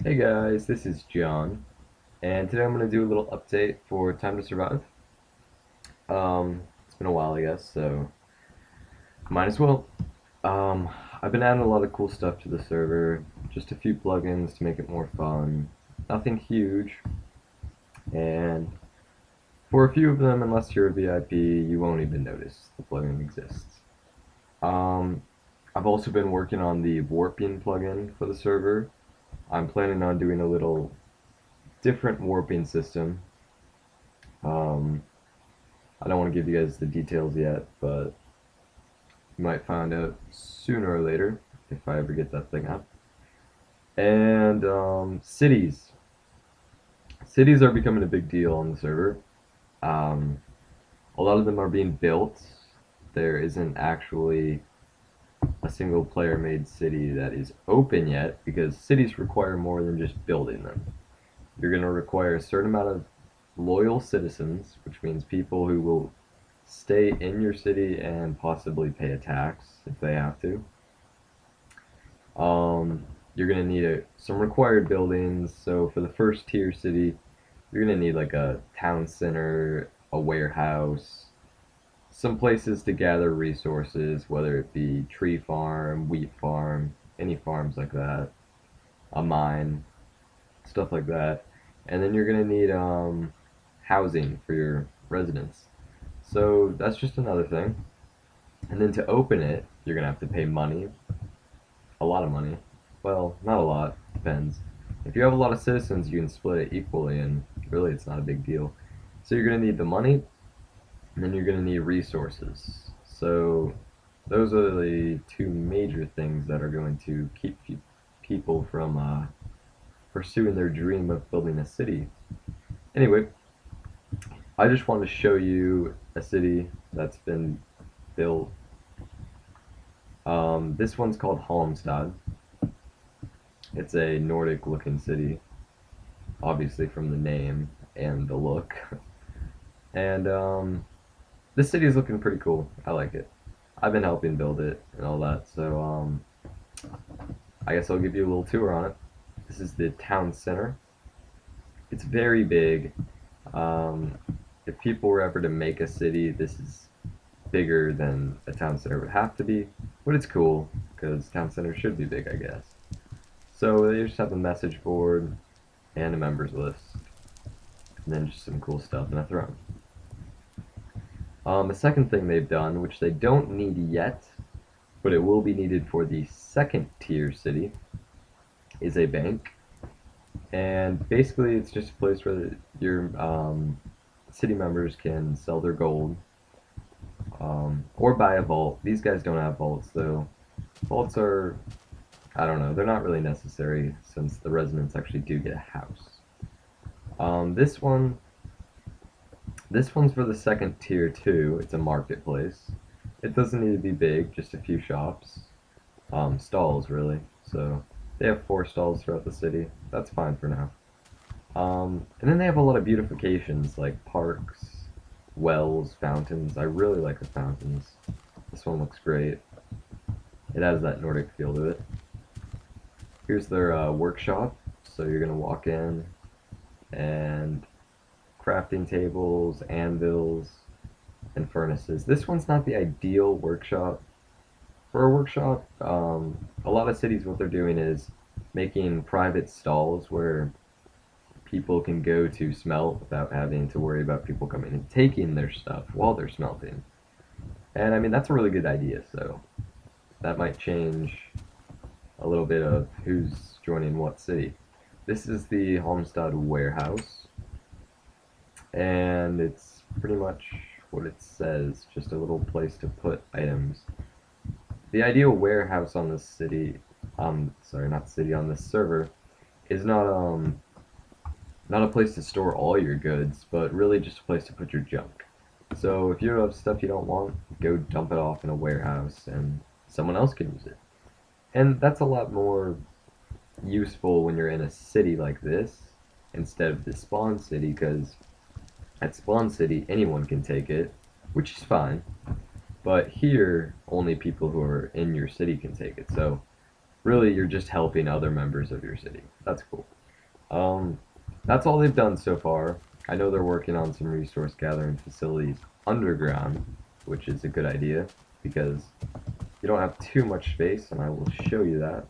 Hey guys, this is John, and today I'm going to do a little update for Time to Survive. It's been a while, I guess, so might as well. Um, I've been adding a lot of cool stuff to the server, just a few plugins to make it more fun. Nothing huge, and for a few of them, unless you're a VIP, you won't even notice the plugin exists. Um, I've also been working on the warping plugin for the server. I'm planning on doing a little different warping system. Um, I don't want to give you guys the details yet, but you might find out sooner or later if I ever get that thing up. And cities. Cities are becoming a big deal on the server. Um, a lot of them are being built. There isn't actually a single player made city that is open yet because cities require more than just building them. You're going to require a certain amount of loyal citizens, which means people who will stay in your city and possibly pay a tax if they have to. You're gonna need some required buildings. So for the first tier city, you're gonna need like a town center, a warehouse, some places to gather resources, whether it be tree farm, wheat farm, any farms like that, a mine, stuff like that. And then you're gonna need housing for your residents. So that's just another thing. And then to open it, you're gonna have to pay money, a lot of money. Well, not a lot, depends. If you have a lot of citizens, you can split it equally, and really it's not a big deal. So you're gonna need the money, and then you're gonna need resources. So those are the two major things that are going to keep people from pursuing their dream of building a city. Anyway, I just want to show you a city that's been built. This one's called Halmstad. It's a Nordic looking city, obviously from the name and the look. And this city is looking pretty cool. I like it. I've been helping build it and all that, so I guess I'll give you a little tour on it. This is the town center. It's very big. Um, if people were ever to make a city, this is bigger than a town center would have to be, but it's cool because town centers should be big, I guess. So they just have a message board and a members list, and then just some cool stuff in a throne. The second thing they've done, which they don't need yet, but it will be needed for the second tier city, is a bank. And basically, it's just a place where your city members can sell their gold or buy a vault. These guys don't have vaults, though. Vaults are, I don't know, they're not really necessary since the residents actually do get a house. This one's for the second tier too. It's a marketplace. It doesn't need to be big, just a few shops. Stalls really. So they have 4 stalls throughout the city. That's fine for now. And then they have a lot of beautifications like parks, wells, fountains. I really like the fountains. This one looks great. It has that Nordic feel to it. Here's their workshop. So you're gonna walk in and crafting tables, anvils, and furnaces. This one's not the ideal workshop. For a workshop, a lot of cities, what they're doing is making private stalls where people can go to smelt without having to worry about people coming and taking their stuff while they're smelting. And I mean, that's a really good idea, so that might change a little bit of who's joining what city. This is the Halmstad warehouse, and it's pretty much what it says, just a little place to put items. The ideal warehouse on this city, sorry, not city, on this server, is not a place to store all your goods, but really just a place to put your junk. So if you have stuff you don't want, go dump it off in a warehouse and someone else can use it. And that's a lot more useful when you're in a city like this instead of the spawn city, because at spawn city anyone can take it, which is fine. But here, only people who are in your city can take it. So really, you're just helping other members of your city. That's cool. Um, that's all they've done so far. I know they're working on some resource gathering facilities underground, which is a good idea because you don't have too much space, and I will show you that.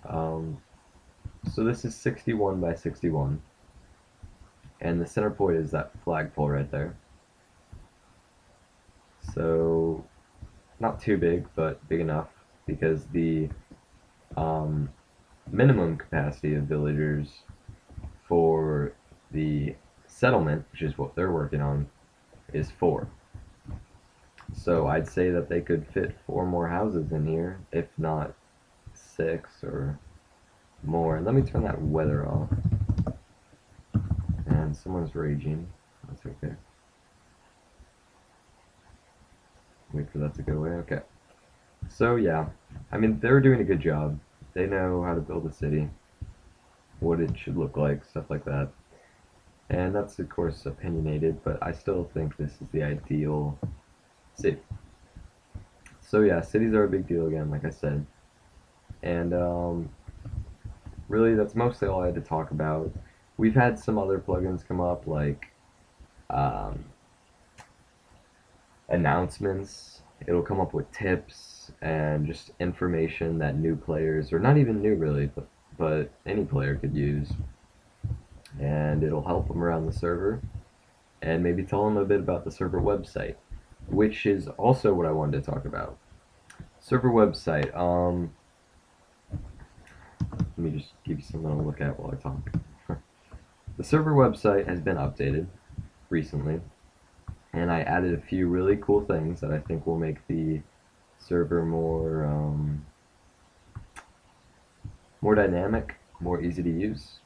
Um, so this is 61 by 61, and the center point is that flagpole right there. So not too big, but big enough because the um, minimum capacity of villagers for the settlement, which is what they're working on, is 4. So I'd say that they could fit 4 more houses in here, if not 6 or more. And let me turn that weather off. And someone's raging. That's okay. Wait for that to go away. Okay. So yeah, I mean they're doing a good job. They know how to build a city, what it should look like, stuff like that. And that's of course opinionated, but I still think this is the ideal city. So yeah, cities are a big deal again, like I said. And really, that's mostly all I had to talk about. We've had some other plugins come up, like um, announcements. It'll come up with tips and just information that new players, or not even new really, but any player could use. And it'll help them around the server and maybe tell them a bit about the server website, which is also what I wanted to talk about. Server website. Let me just give you something to look at while I talk. The server website has been updated recently, and I added a few really cool things that I think will make the server more dynamic, more easy to use.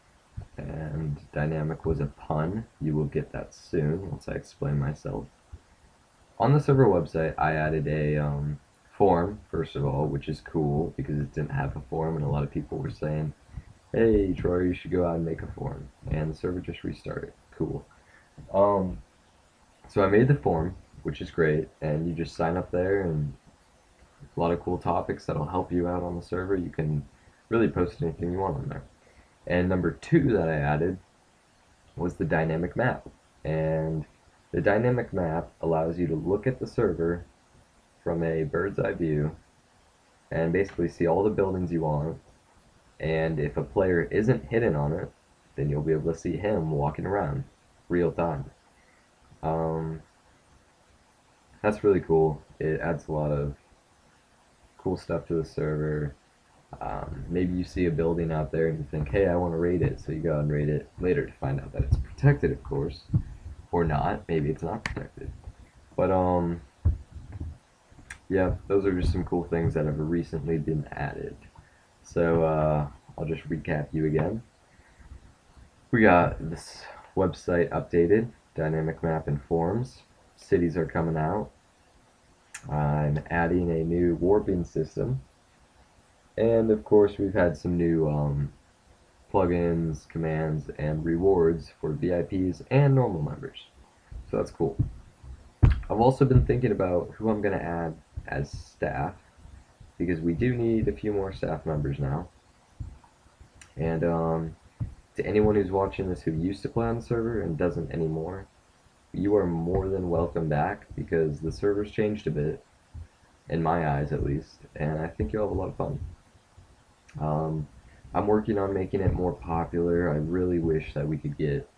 And dynamic was a pun. You will get that soon once I explain myself. On the server website, I added a form, first of all, which is cool because it didn't have a form, and a lot of people were saying, hey, Troy, you should go out and make a form. And the server just restarted. Cool. Um, so I made the form, which is great, and you just sign up there, and a lot of cool topics that'll help you out on the server. You can really post anything you want on there. And number 2 that I added was the dynamic map. And the dynamic map allows you to look at the server from a bird's eye view and basically see all the buildings you want. And if a player isn't hidden on it, then you'll be able to see him walking around real time. Um, that's really cool. It adds a lot of cool stuff to the server. Maybe you see a building out there and you think, hey, I want to raid it, so you go and raid it later to find out that it's protected, of course, or not. Maybe it's not protected. But yeah, those are just some cool things that have recently been added. So I'll just recap you again. We got this website updated, dynamic map and forms. Cities are coming out. I'm adding a new warping system. And of course, we've had some new plugins, commands, and rewards for VIPs and normal members. So that's cool. I've also been thinking about who I'm going to add as staff, because we do need a few more staff members now. And to anyone who's watching this who used to play on the server and doesn't anymore, you are more than welcome back, because the server's changed a bit, in my eyes at least, and I think you'll have a lot of fun. I'm working on making it more popular. I really wish that we could get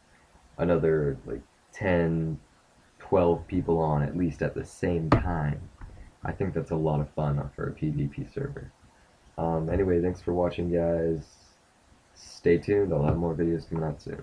another like 10, 12 people on at least at the same time. I think that's a lot of fun for a PvP server. Anyway, thanks for watching, guys. Stay tuned. I'll have more videos coming out soon.